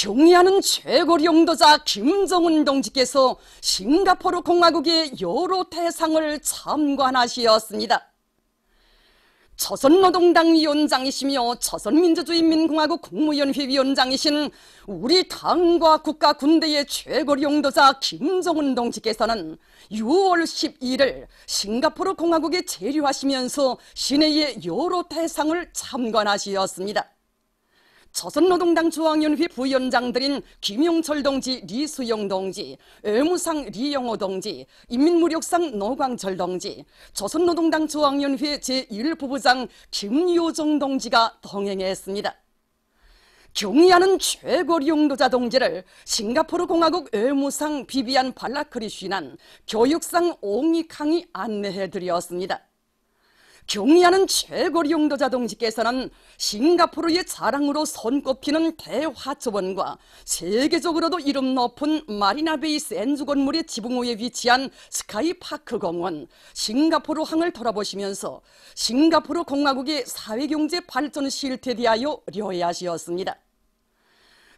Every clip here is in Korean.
경의하는 최고리 용도자 김정은 동지께서 싱가포르 공화국의 여러 대상을 참관하시었습니다. 조선노동당 위원장이시며 조선민주주의인민공화국 국무위원회 위원장이신 우리 당과 국가 군대의 최고리 용도자 김정은 동지께서는 6월 12일 싱가포르 공화국에 재류하시면서 시내의 여러 대상을 참관하시었습니다. 조선노동당 중앙위원회 부위원장들인 김용철 동지, 리수영 동지, 외무상 리영호 동지, 인민무력상 노광철 동지, 조선노동당 중앙위원회 제1부부장 김효정 동지가 동행했습니다. 경의하는 최고리 용도자 동지를 싱가포르 공화국 외무상 비비안 발라크리쉬난 교육상 옹익항이 안내해드렸습니다. 경의하는 최고리 용도자 동지께서는 싱가포르의 자랑으로 손꼽히는 대화초원과 세계적으로도 이름 높은 마리나베이 샌즈 건물의 지붕 위에 위치한 스카이파크 공원, 싱가포르 항을 돌아보시면서 싱가포르 공화국의 사회경제 발전 실태에 대하여 료해하시었습니다.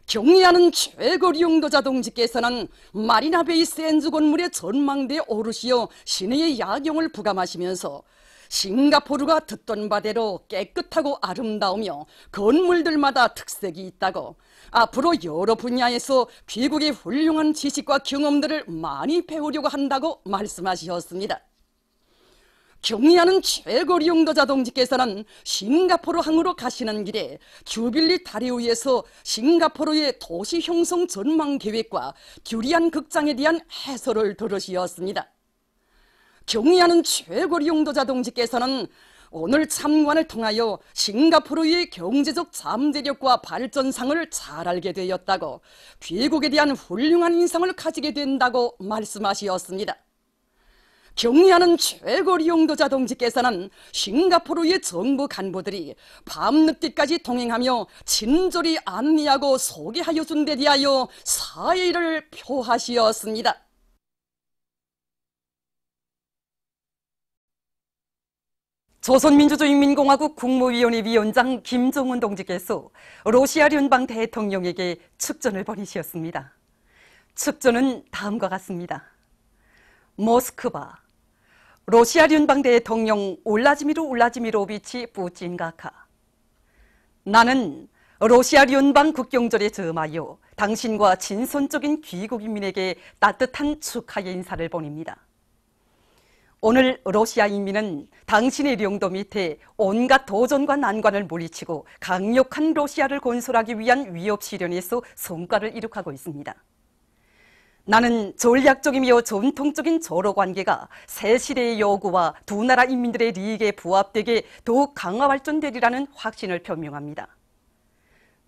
경의하는 최고리 용도자 동지께서는 마리나베이 샌즈 건물의 전망대에 오르시어 시내의 야경을 부감하시면서 싱가포르가 듣던 바대로 깨끗하고 아름다우며 건물들마다 특색이 있다고, 앞으로 여러 분야에서 귀국의 훌륭한 지식과 경험들을 많이 배우려고 한다고 말씀하셨습니다. 경의하는 최고리 용도자 동지께서는 싱가포르 항으로 가시는 길에 주빌리 다리 위에서 싱가포르의 도시 형성 전망 계획과 듀리안 극장에 대한 해설을 들으셨습니다. 경의하는 최고리 용도자 동지께서는 오늘 참관을 통하여 싱가포르의 경제적 잠재력과 발전상을 잘 알게 되었다고, 귀국에 대한 훌륭한 인상을 가지게 된다고 말씀하셨습니다. 경의하는 최고리 용도자 동지께서는 싱가포르의 정부 간부들이 밤늦게까지 동행하며 친절히 안내하고 소개하여 준 데 대하여 사의를 표하시었습니다. 조선민주주의인민공화국 국무위원회 위원장 김정은 동지께서 러시아聯邦 대통령에게 축전을 벌이셨습니다. 축전은 다음과 같습니다. 모스크바, 러시아聯邦 대통령 울라지미로비치 푸틴 각하. 나는 러시아聯邦 국경절에 점하여 당신과 진선적인 귀국인민에게 따뜻한 축하의 인사를 보냅니다. 오늘 러시아 인민은 당신의領土밑에 온갖 도전과 난관을 물리치고 강력한 러시아를 건설하기 위한 위협 실현에서 성과를 이룩하고 있습니다. 나는 전략적이며 전통적인 저로 관계가 새 시대의 요구와 두 나라 인민들의利益에 부합되게 더욱 강화 발전되리라는 확신을 표명합니다.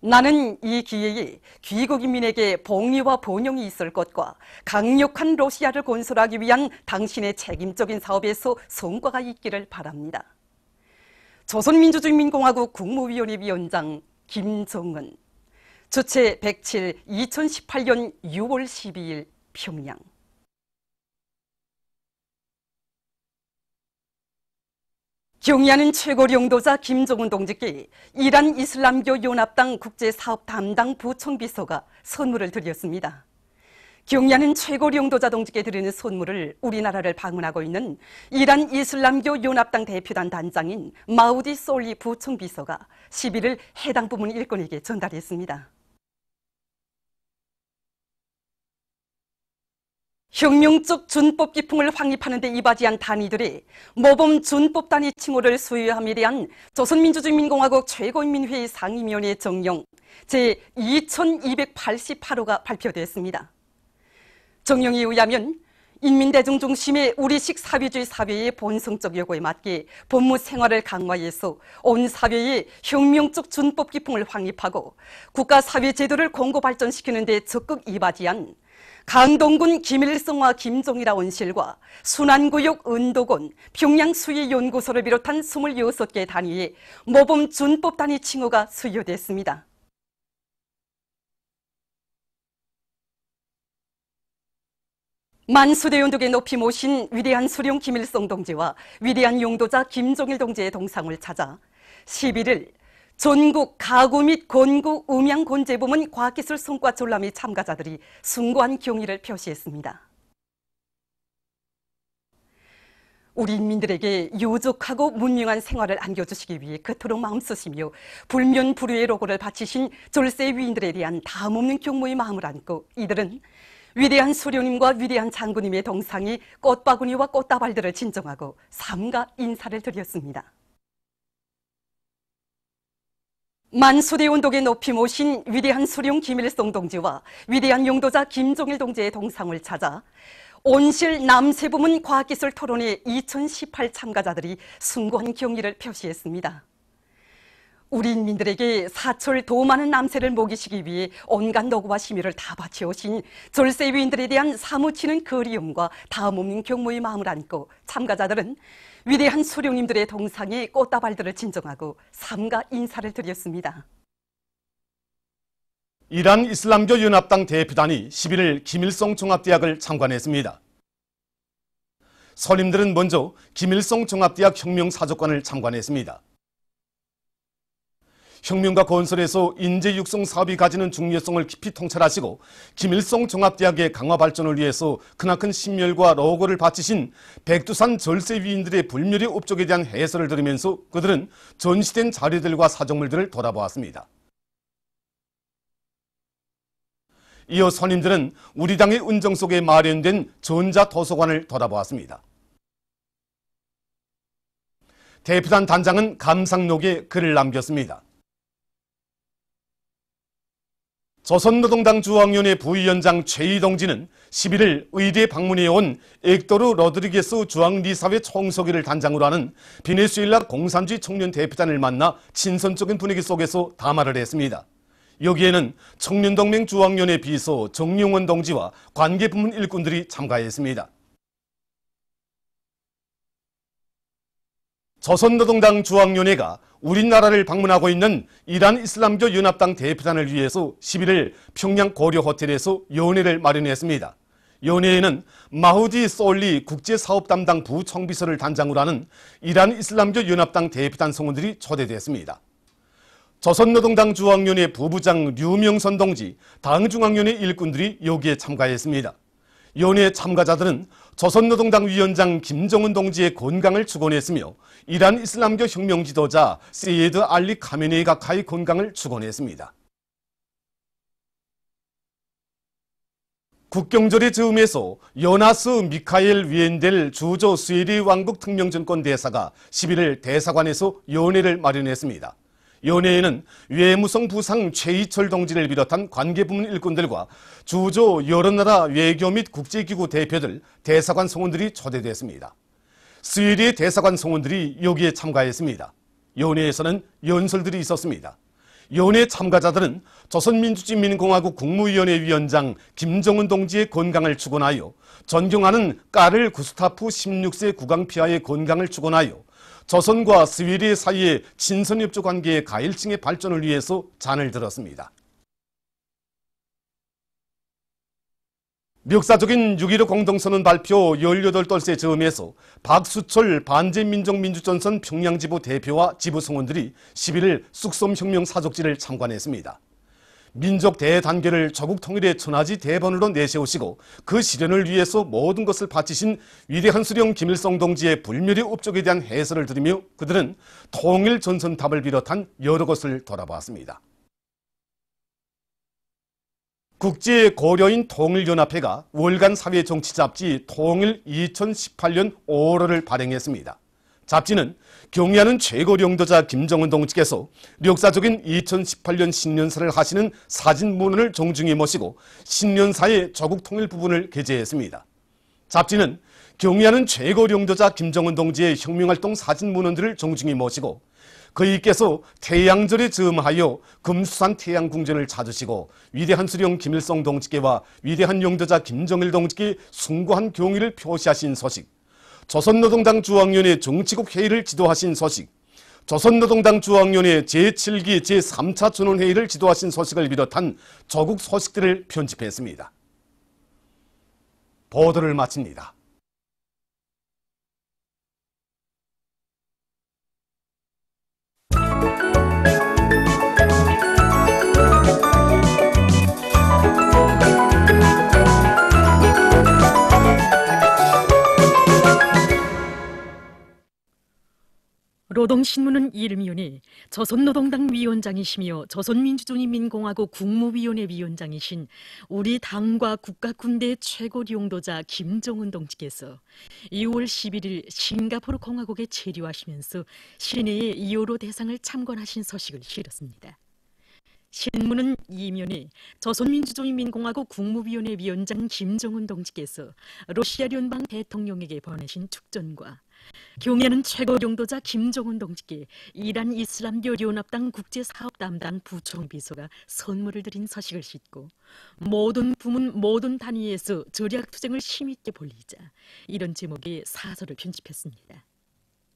나는 이 기회에 귀국인민에게 복리와 번영이 있을 것과 강력한 러시아를 건설하기 위한 당신의 책임적인 사업에서 성과가 있기를 바랍니다. 조선민주주의인민공화국 국무위원회 위원장 김정은. 주최 107 2018년 6월 12일 평양. 경의하는 최고리 용도자 김정은 동지께 이란 이슬람교 연합당 국제사업 담당 부총비서가 선물을 드렸습니다. 경의하는 최고리 용도자 동지께 드리는 선물을 우리나라를 방문하고 있는 이란 이슬람교 연합당 대표단 단장인 마우디 솔리 부총비서가 11일 해당 부문 일꾼에게 전달했습니다. 혁명적 준법 기풍을 확립하는 데 이바지한 단위들이 모범 준법 단위 칭호를 수여함에 대한 조선민주주의인민공화국 최고인민회의 상임위원회 정령 제2288호가 발표됐습니다. 정령에 의하면 인민대중 중심의 우리식 사회주의 사회의 본성적 요구에 맞게 법무 생활을 강화해서 온 사회의 혁명적 준법 기풍을 확립하고 국가 사회 제도를 공고 발전시키는 데 적극 이바지한 강동군 김일성과 김종일아 원실과 순안구역 은도군 평양수의연구소를 비롯한 26개 단위의 모범 준법 단위 칭호가 수여됐습니다. 만수대원독에 높이 모신 위대한 수령 김일성 동지와 위대한 용도자 김종일 동지의 동상을 찾아 11일 전국 가구 및 건구 음양 건재 부문 과학기술 성과 전람회 참가자들이 숭고한 경의를 표시했습니다. 우리 인민들에게 요족하고 문명한 생활을 안겨주시기 위해 그토록 마음쓰시며 불면불후의 로고를 바치신 졸세 위인들에 대한 다함없는 경모의 마음을 안고 이들은 위대한 수령님과 위대한 장군님의 동상에 꽃바구니와 꽃다발들을 진정하고 삼가 인사를 드렸습니다. 만수대 운동에 높이 모신 위대한 수령 김일성 동지와 위대한 용도자 김종일 동지의 동상을 찾아 온실 남세부문 과학기술 토론회 2018 참가자들이 숭고한 경의를 표시했습니다. 우리 인민들에게 사철 도 많은 남세를 먹이시기 위해 온갖 노고와 심혈을 다 바치오신 졸세 위인들에 대한 사무치는 그리움과 다음없는 경모의 마음을 안고 참가자들은 위대한 수령님들의 동상에 꽃다발들을 진정하고 삼가 인사를 드렸습니다. 이란 이슬람교 연합당 대표단이 11일 김일성 종합대학을 참관했습니다. 선임들은 먼저 김일성 종합대학 혁명사족관을 참관했습니다. 혁명과 건설에서 인재 육성 사업이 가지는 중요성을 깊이 통찰하시고 김일성 종합대학의 강화 발전을 위해서 크나큰 심혈과 노고를 바치신 백두산 절세 위인들의 불멸의 업적에 대한 해설을 들으면서 그들은 전시된 자료들과 사정물들을 돌아보았습니다. 이어 선임들은 우리 당의 은정 속에 마련된 전자도서관을 돌아보았습니다. 대표단 단장은 감상록에 글을 남겼습니다. 조선노동당 중앙위원회 부위원장 최희 동지는 11일 의대에 방문해 온 액도르 로드리게스 중앙리사회 총서기를 단장으로 하는 베네수엘라 공산주의 청년 대표단을 만나 친선적인 분위기 속에서 담화를 했습니다. 여기에는 청년동맹 중앙위원회 비서 정용원 동지와 관계부문 일꾼들이 참가했습니다. 조선노동당 중앙위원회가 우리나라를 방문하고 있는 이란 이슬람교 연합당 대표단을 위해서 11일 평양 고려 호텔에서 연회를 마련했습니다. 연회에는 마후디 솔리 국제사업담당 부총비서를 단장으로 하는 이란 이슬람교 연합당 대표단 성원들이 초대됐습니다. 조선노동당 중앙위원회 부부장 류명선 동지, 당중앙위원회 일꾼들이 여기에 참가했습니다. 연회 참가자들은 조선노동당 위원장 김정은 동지의 건강을 축원했으며 이란 이슬람교 혁명 지도자 세예드 알리 카메네이 각하의 건강을 축원했습니다. 국경절의 즈음에서 요나스 미카엘 위엔델 주조 스웨디 왕국 특명전권 대사가 11일 대사관에서 연회를 마련했습니다. 연회에는 외무성 부상 최희철 동지를 비롯한 관계부문 일꾼들과 주조 여러 나라 외교 및 국제기구 대표들, 대사관 성원들이 초대됐습니다. 스웨디의 대사관 성원들이 여기에 참가했습니다. 연회에서는 연설들이 있었습니다. 연회 참가자들은 조선민주주의민공화국 국무위원회 위원장 김정은 동지의 건강을 축원하여 존경하는 까를 구스타프 16세 국왕폐하의 건강을 축원하여 조선과 스웨디 사이의 친선협조 관계의 가일층의 발전을 위해서 잔을 들었습니다. 역사적인 6.15 공동선언 발표 18돌째 즈음에서 박수철 반제민족민주전선 평양지부 대표와 지부성원들이 11일 쑥섬혁명 사족지를 참관했습니다. 민족 대단결을 조국 통일의 천하지 대본으로 내세우시고 그 실현을 위해서 모든 것을 바치신 위대한 수령 김일성 동지의 불멸의 업적에 대한 해설을 들으며 그들은 통일 전선탑을 비롯한 여러 것을 돌아보았습니다. 국제고려인 통일연합회가 월간 사회정치 잡지 통일 2018년 5월호를 발행했습니다. 잡지는 경의하는 최고領導자 김정은 동지께서 역사적인 2018년 신년사를 하시는 사진문헌을 정중히 모시고 신년사의 조국 통일 부분을 게재했습니다. 잡지는 경의하는 최고領導자 김정은 동지의 혁명활동 사진문헌들을 정중히 모시고 그이께서 태양절에 즈음하여 금수산 태양궁전을 찾으시고 위대한 수령 김일성 동지께와 위대한 용도자 김정일 동지께 숭고한 경의를 표시하신 소식, 조선노동당 중앙위원회 정치국 회의를 지도하신 소식, 조선노동당 중앙위원회 제7기 제3차 전원회의를 지도하신 소식을 비롯한 조국 소식들을 편집했습니다. 보도를 마칩니다. 노동신문은 이름이오니 조선노동당 위원장이시며 조선민주주의인민공화국 국무위원회 위원장이신 우리 당과 국가군대의 최고領導자 김정은 동지께서 2월 11일 싱가포르 공화국에 체류하시면서 시내의 2호로 대상을 참관하신 소식을 실었습니다. 신문은 이면에 조선민주주의인민공화국 국무위원회 위원장 김정은 동지께서 러시아聯邦 대통령에게 보내신 축전과 경애하는 최고領導자 김정은 동지께 이란 이슬람교 연합당 국제사업 담당 부총리 비서가 선물을 드린 소식을 싣고 모든 부문 모든 단위에서 전략투쟁을 힘있게 벌리자 이런 제목의 사설을 편집했습니다.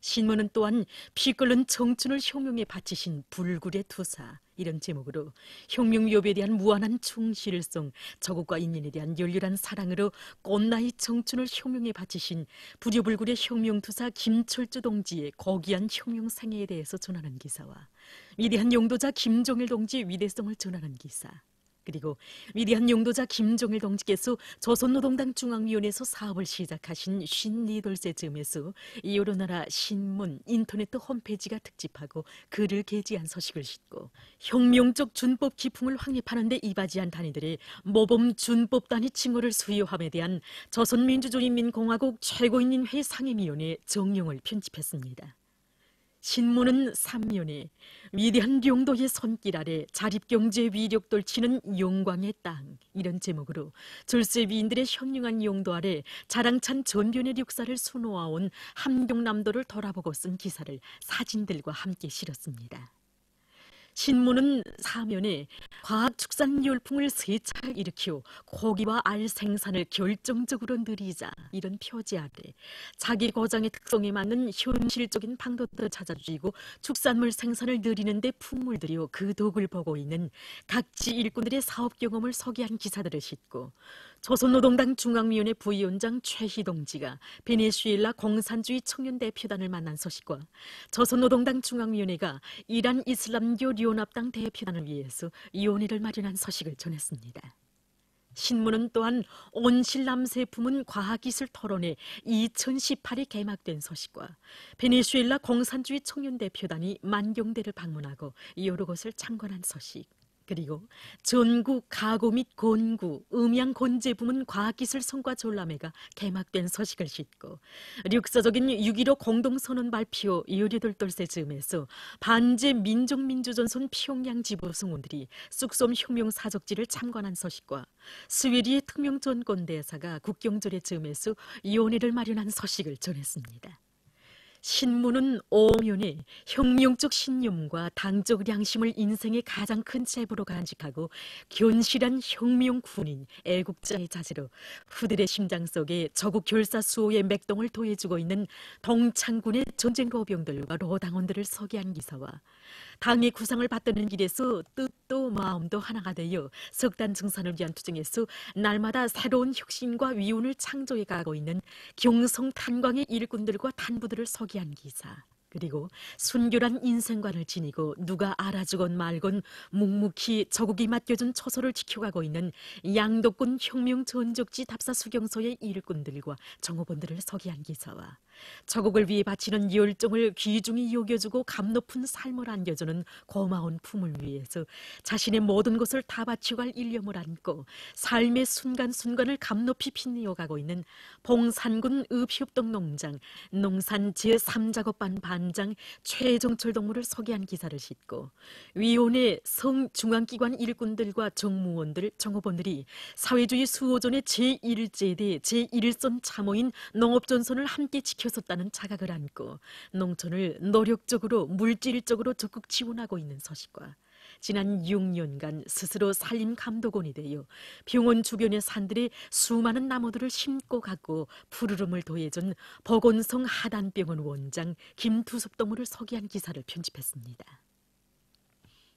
신문은 또한 피 끓는 청춘을 혁명에 바치신 불굴의 투사 이런 제목으로 혁명 위협에 대한 무한한 충실성, 저국과 인민에 대한 열렬한 사랑으로 꽃나이 청춘을 혁명에 바치신 불효불굴의 혁명투사 김철주 동지의 고귀한 혁명 생애에 대해서 전하는 기사와 위대한 용도자 김종일 동지의 위대성을 전하는 기사, 그리고 위대한 용도자 김종일 동지께서 조선노동당 중앙위원회에서 사업을 시작하신 54돌째쯤에서 여러 나라 신문, 인터넷 홈페이지가 특집하고 글을 게재한 소식을 싣고 혁명적 준법 기풍을 확립하는 데 이바지한 단위들의 모범 준법 단위 칭호를 수여함에 대한 조선민주주의인민공화국 최고인민회 상임위원회 정령을 편집했습니다. 신문은 3면에 위대한 용도의 손길 아래 자립경제 위력 돌치는 영광의 땅 이런 제목으로 졸세 위인들의 현명한 용도 아래 자랑찬 전변의 역사를 수놓아온 함경남도를 돌아보고 쓴 기사를 사진들과 함께 실었습니다. 신문은 사면에 과학축산 열풍을 세차게 일으켜 고기와 알 생산을 결정적으로 늘리자 이런 표제 아래 자기 고장의 특성에 맞는 현실적인 방법도 찾아주고 축산물 생산을 늘리는 데 품을 들여 그 덕을 보고 있는 각지 일꾼들의 사업 경험을 소개한 기사들을 싣고 조선노동당 중앙위원회 부위원장 최희 동지가 베네수엘라 공산주의 청년대표단을 만난 소식과 조선노동당 중앙위원회가 이란 이슬람교 연합당 대표단을 위해서 위원회를 마련한 소식을 전했습니다. 신문은 또한 온실남새 품은 과학기술 토론회 2018에 개막된 소식과 베네수엘라 공산주의 청년대표단이 만경대를 방문하고 여러 곳을 참관한 소식, 그리고 전국 가구 및 건구, 음양 건재 부문 과학기술 성과 전람회가 개막된 소식을 싣고 역사적인 6.15 공동선언 발표 18돌째 즈음에서 반제 민족민주전선 평양 지부 성원들이 쑥솜 혁명 사적지를 참관한 소식과 스웨리의 특명 전권대사가 국경절의 즈음에서 위원회를 마련한 소식을 전했습니다. 신문은 오면에 혁명적 신념과 당적 양심을 인생의 가장 큰 재부로 간직하고 견실한 혁명 군인, 애국자의 자세로 후들의 심장 속에 저국 결사 수호의 맥동을 도해주고 있는 동창군의 전쟁 로병들과 로당원들을 소개한 기사와 당의 구상을 받드는 길에서 뜻도 마음도 하나가 되어 석단 증산을 위한 투쟁에서 날마다 새로운 혁신과 위운을 창조해 가고 있는 경성 탄광의 일꾼들과 단부들을 소개한 기사, 그리고 순결한 인생관을 지니고 누가 알아주건 말건 묵묵히 저국이 맡겨준 처소를 지켜가고 있는 양덕군 혁명 전적지 답사 수경소의 일꾼들과 정호본들을 소개한 기사와 저국을 위해 바치는 열정을 귀중히 여겨주고 감 높은 삶을 안겨주는 고마운 품을 위해서 자신의 모든 것을 다 바쳐갈 일념을 안고 삶의 순간순간을 감 높이 빛내어가고 있는 봉산군 읍협동 농장 농산 제3작업반 반장 최정철 동무를 소개한 기사를 싣고 위원회 성중앙기관 일꾼들과 정무원들, 정호본들이 사회주의 수호전의 제1제대 제1선 참호인 농업전선을 함께 지켜섰다는 자각을 안고 농촌을 노력적으로 물질적으로 적극 지원하고 있는 소식과 지난 6년간 스스로 산림감독원이 되어 병원 주변의 산들에 수많은 나무들을 심고 가고 푸르름을 더해준 보건성 하단병원 원장 김두섭 동무를 소개한 기사를 편집했습니다.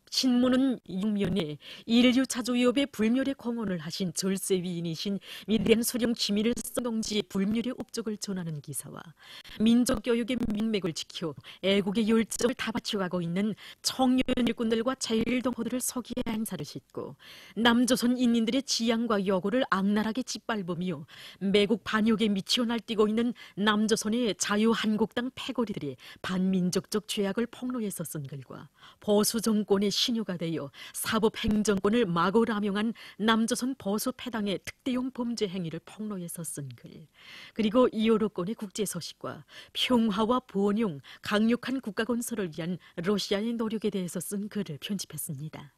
신문은 육면에 인류 차조 위협의 불멸의 공헌을 하신 절세 위인이신 위대한 소령 김일성 동지의 불멸의 업적을 전하는 기사와 민족 교육의 민맥을 지켜 애국의 열정을 다 바쳐가고 있는 청년 일꾼들과 자율동포들을 서기의 행사를 싣고 남조선 인민들의 지향과 여고를 악랄하게 짓밟으며 매국 반역에 미치어 날뛰고 있는 남조선의 자유한국당 패거리들의 반민족적 죄악을 폭로해서 쓴 글과 보수 정권의 신유가 되어 사법행정권을 마구 남용한 남조선 보수패당의 특대용 범죄 행위를 폭로해서 쓴 글, 그리고 여러건의 국제서식과 평화와 번영, 강력한 국가 건설을 위한 러시아의 노력에 대해서 쓴 글을 편집했습니다.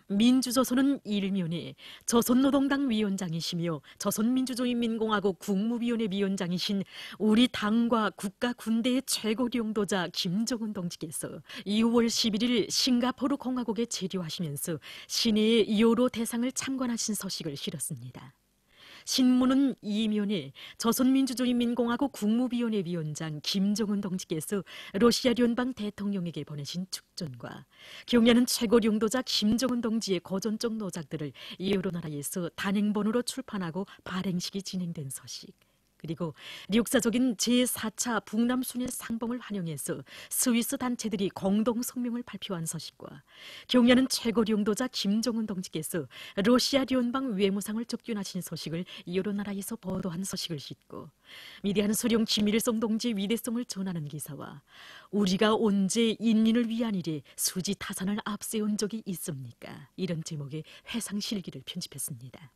민주조선은 일면에 조선노동당 위원장이시며 조선민주주의인민공화국 국무위원회 위원장이신 우리 당과 국가 군대의 최고領導자 김정은 동지께서 2월 11일 싱가포르 공화국에 체류하시면서 시내의 여러 대상을 참관하신 소식을 실었습니다. 신문은 이면에 조선민주주의인민공화국 국무위원회 위원장 김정은 동지께서 러시아聯邦 대통령에게 보내신 축전과 경야는 최고領導자 김정은 동지의 고전적 노작들을 여러 나라에서 단행본으로 출판하고 발행식이 진행된 소식, 그리고 역사적인 제4차 북남순회 상봉을 환영해서 스위스 단체들이 공동 성명을 발표한 소식과 경야는 최고領導자 김정은 동지께서 러시아聯邦 외무상을 접견하신 소식을 여러 나라에서 보도한 소식을 싣고 위대한 소령 김일성 동지의 위대성을 전하는 기사와 우리가 언제 인민을 위한 일에 수지 타산을 앞세운 적이 있습니까? 이런 제목의 회상실기를 편집했습니다.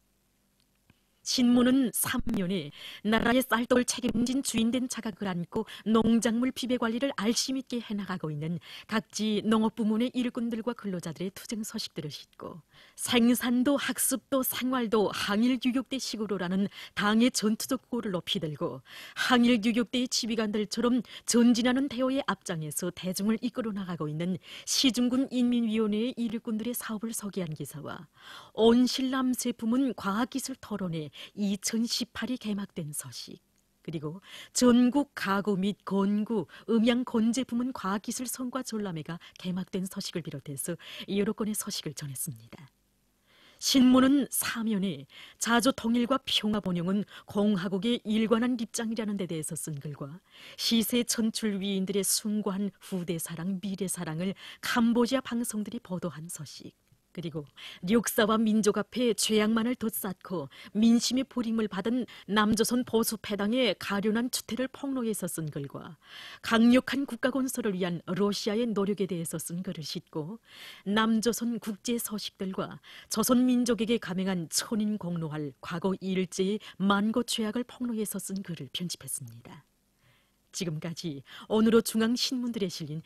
신문은 3면에 나라의 쌀떡을 책임진 주인된 자각을 안고 농작물 비배 관리를 알심 있게 해나가고 있는 각지 농업부문의 일꾼들과 근로자들의 투쟁 소식들을 싣고 생산도 학습도 생활도 항일교육대 식으로라는 당의 전투적 고를 높이 들고 항일교육대의 지휘관들처럼 전진하는 대오의 앞장에서 대중을 이끌어 나가고 있는 시중군 인민위원회의 일꾼들의 사업을 소개한 기사와 온실남새 부문 과학기술 토론회 2018이 개막된 소식, 그리고 전국 가구 및 건구, 음양 건재 부문 과학기술 성과 전람회가 개막된 소식을 비롯해서 여러 건의 소식을 전했습니다. 신문은 사면에 자조 통일과 평화 번영은 공화국의 일관한 입장이라는 데 대해서 쓴 글과 시세 천출 위인들의 숭고한 후대 사랑, 미래 사랑을 캄보디아 방송들이 보도한 소식, 그리고 역사와 민족 앞에 죄악만을 덧쌓고 민심의 보림을 받은 남조선 보수패당의 가련한 추태를 폭로해서 쓴 글과 강력한 국가 건설을 위한 러시아의 노력에 대해서 쓴 글을 싣고 남조선 국제 소식들과 조선 민족에게 감행한 천인 공로할 과거 일제의 만고 죄악을 폭로해서 쓴 글을 편집했습니다. 지금까지 오늘의 중앙신문들에 실린